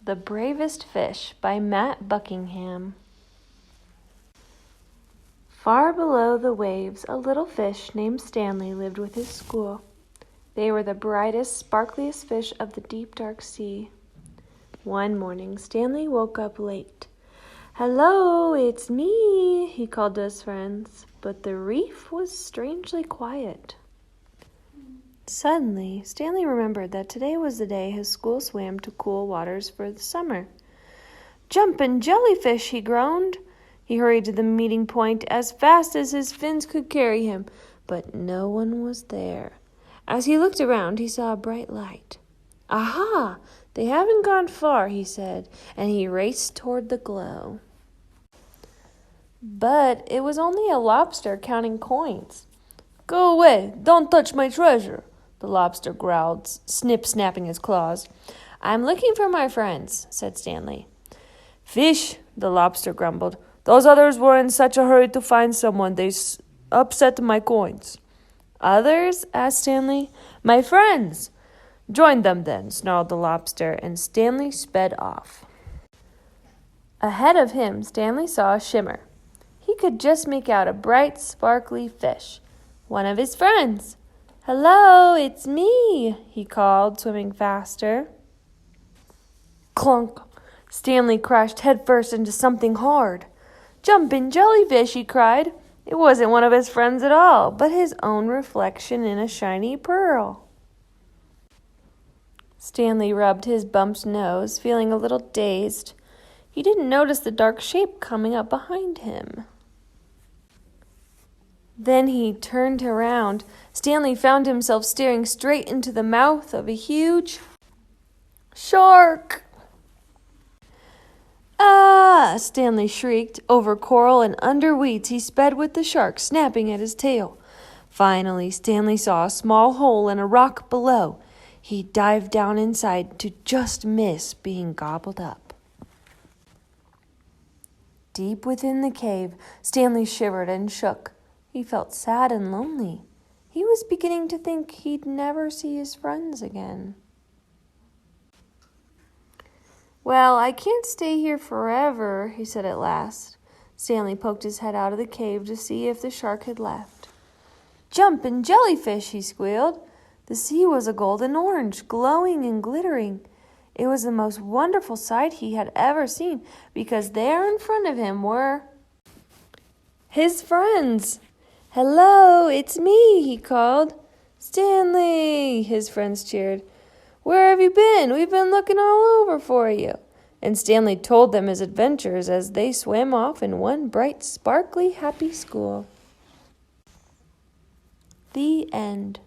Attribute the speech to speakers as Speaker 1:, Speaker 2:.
Speaker 1: The Bravest Fish by Matt Buckingham. Far below the waves, a little fish named Stanley lived with his school. They were the brightest, sparkliest fish of the deep, dark sea. One morning, Stanley woke up late. "Hello, it's me," he called to his friends, but the reef was strangely quiet. Suddenly, Stanley remembered that today was the day his school swam to cool waters for the summer. "Jumpin' jellyfish," he groaned. He hurried to the meeting point as fast as his fins could carry him, but no one was there. As he looked around, he saw a bright light. "Aha! They haven't gone far," he said, and he raced toward the glow. But it was only a lobster counting coins. "Go away! Don't touch my treasure!" the lobster growled, snapping his claws. "I'm looking for my friends," said Stanley. "Fish," the lobster grumbled. "Those others were in such a hurry to find someone, they upset my coins." "Others?" asked Stanley. "My friends." "Join them then," snarled the lobster, and Stanley sped off. Ahead of him, Stanley saw a shimmer. He could just make out a bright, sparkly fish, one of his friends. "Hello, it's me," he called, swimming faster. Clunk! Stanley crashed headfirst into something hard. "Jumpin' jellyfish," he cried. It wasn't one of his friends at all, but his own reflection in a shiny pearl. Stanley rubbed his bumped nose, feeling a little dazed. He didn't notice the dark shape coming up behind him. Then he turned around. Stanley found himself staring straight into the mouth of a huge shark. "Ah!" Stanley shrieked. Over coral and under weeds he sped with the shark snapping at his tail. Finally, Stanley saw a small hole in a rock below. He dived down inside to just miss being gobbled up. Deep within the cave, Stanley shivered and shook. He felt sad and lonely. He was beginning to think he'd never see his friends again. "Well, I can't stay here forever," he said at last. Stanley poked his head out of the cave to see if the shark had left. "Jumpin' jellyfish," he squealed. The sea was a golden orange, glowing and glittering. It was the most wonderful sight he had ever seen, because there in front of him were his friends. "Hello, it's me," he called. "Stanley," his friends cheered. "Where have you been? We've been looking all over for you." And Stanley told them his adventures as they swam off in one bright, sparkly, happy school. The end.